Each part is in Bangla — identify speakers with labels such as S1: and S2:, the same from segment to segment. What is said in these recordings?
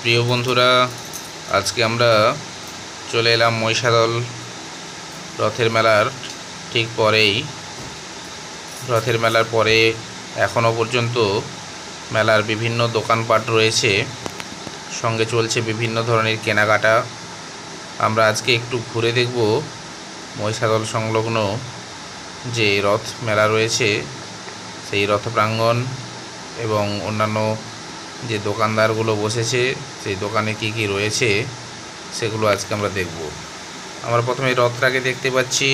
S1: প্রিয় বন্ধুরা, আজকে আমরা চলে এলাম মহিষাদল রথের মেলার ঠিক পরেই। রথের মেলার পরে এখনও পর্যন্ত মেলার বিভিন্ন দোকানপাট রয়েছে, সঙ্গে চলছে বিভিন্ন ধরনের কেনাকাটা। আমরা আজকে একটু ঘুরে দেখব মহিষাদল সংলগ্ন যে রথ মেলা রয়েছে সেই রথ প্রাঙ্গণ এবং অন্যান্য যে দোকানদারগুলো বসেছে সেই দোকানে কি কি রয়েছে সেগুলো আজকে আমরা দেখব। আমরা প্রথমে রথটাকে দেখতে পাচ্ছি,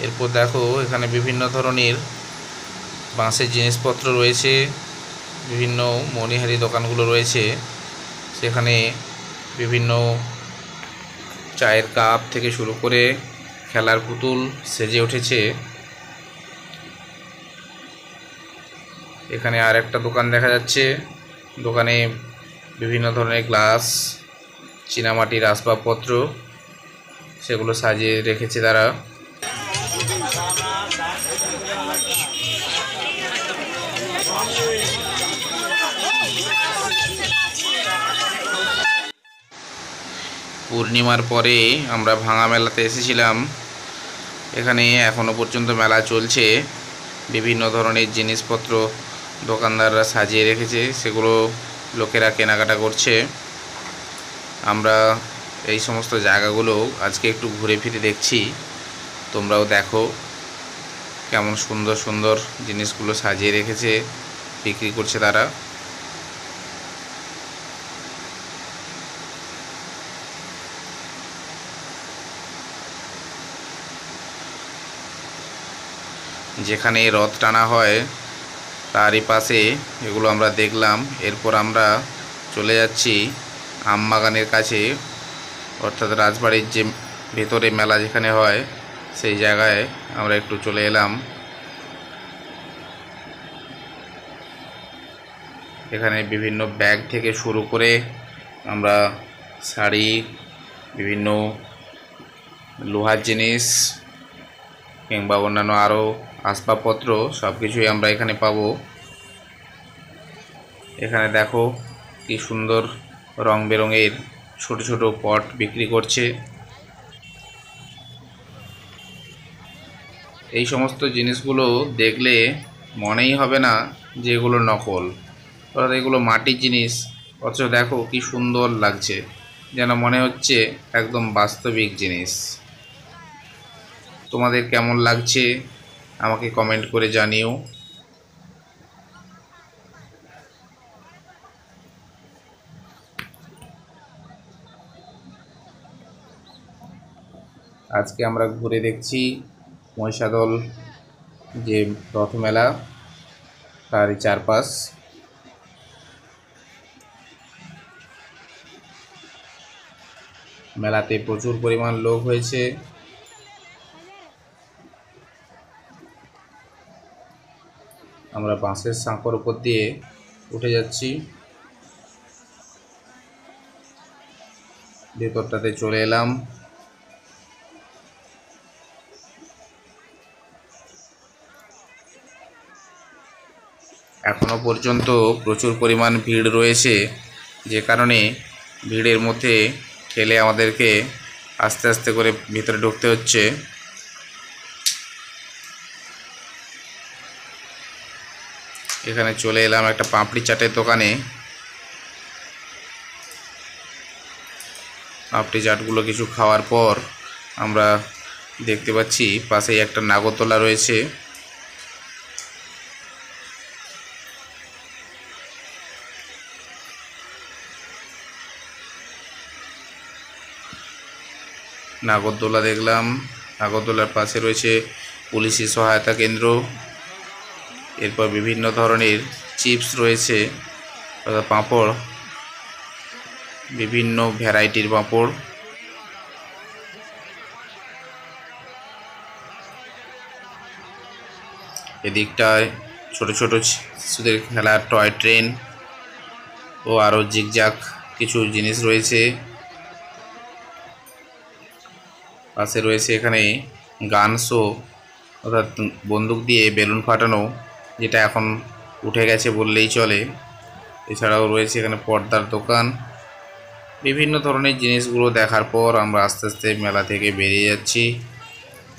S1: এরপর দেখো এখানে বিভিন্ন ধরনের বাঁশের জিনিসপত্র রয়েছে, বিভিন্ন মণিহারি দোকানগুলো রয়েছে, সেখানে বিভিন্ন চায়ের কাপ থেকে শুরু করে খেলার পুতুল সেজে উঠেছে। এখানে আর একটা দোকান দেখা যাচ্ছে, দোকানে বিভিন্ন ধরনের গ্লাস, চীনামাটির আসবাবপত্র সেগুলো সাজিয়ে রেখেছে তারা। পূর্ণিমার পরে আমরা ভাঙা মেলাতে এসেছিলাম। এখানে এখনো পর্যন্ত মেলা চলছে, বিভিন্ন ধরনের জিনিসপত্র দোকানদাররা সাজিয়ে রেখেছে, সেগুলো লোকেরা কেনাকাটা করছে। আমরা এই সমস্ত জায়গাগুলো আজকে একটু ঘুরে ফিরে দেখছি, তোমরাও দেখো কেমন সুন্দর সুন্দর জিনিসগুলো সাজিয়ে রেখেছে, বিক্রি করছে তারা। যেখানে রথ টানা হয় তারই পাশে এগুলো আমরা দেখলাম। এরপর আমরা চলে যাচ্ছি আমবাগানের কাছে, অর্থাৎ রাজবাড়ির যে ভেতরে মেলা যেখানে হয় সেই জায়গায় আমরা একটু চলে এলাম। এখানে বিভিন্ন ব্যাগ থেকে শুরু করে আমরা শাড়ি, বিভিন্ন লোহার জিনিস কিংবা অন্যান্য আরও আসবাবপত্র সব কিছুই আমরা এখানে পাবো। এখানে দেখো কি সুন্দর রং বেরঙের ছোট ছোট পট বিক্রি করছে। এই সমস্ত জিনিসগুলো দেখলে মনেই হবে না যে এগুলো নকল, অর্থাৎ এগুলো মাটির জিনিস, অথচ দেখো কি সুন্দর লাগছে, যেন মনে হচ্ছে একদম বাস্তবিক জিনিস। তোমাদের কেমন লাগছে আমাকে কমেন্ট করে জানিও। আজকে আমরা ঘুরে দেখছি মহিষাদল যে রথ মেলা তারই চারপাশ। মেলাতে প্রচুর পরিমাণ লোক হয়েছে। আমরা বাঁশের সাঁকোর উপর দিয়ে উঠে যাচ্ছি, ভেতরটাতে চলে এলাম। এখনো পর্যন্ত প্রচুর পরিমাণ ভিড় রয়েছে, যে কারণে ভিড়ের মধ্যে ঠেলে আমাদেরকে আস্তে আস্তে করে ভিতরে ঢুকতে হচ্ছে। এখানে চলে এলাম একটা পাপড়ি চাটের দোকানে। পাপড়ি চাটগুলো কিছু খাওয়ার পর আমরা দেখতে পাচ্ছি পাশেই একটা নাগরদোলা রয়েছে। নাগরদোলা দেখলাম, নাগরদোলার পাশে রয়েছে পুলিশি সহায়তা কেন্দ্র। এরপর বিভিন্ন ধরনের চিপস রয়েছে, পাঁপড়, বিভিন্ন ভ্যারাইটির পাঁপড়। এদিকটায় ছোট ছোট শিশুদের খেলার টয় ট্রেন ও আরও জিগজাগ কিছু জিনিস রয়েছে। পাশে রয়েছে এখানে গান শো, অর্থাৎ বন্দুক দিয়ে বেলুন ফাটানো, যেটা এখন উঠে গেছে বললেই চলে। এছাড়াও রয়েছে এখানে পর্দার দোকান। বিভিন্ন ধরনের জিনিসগুলো দেখার পর আমরা আস্তে আস্তে মেলা থেকে বেরিয়ে যাচ্ছি।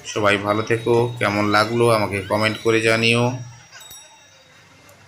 S1: সবাই ভালো থেকো। কেমন লাগলো আমাকে কমেন্ট করে জানিও।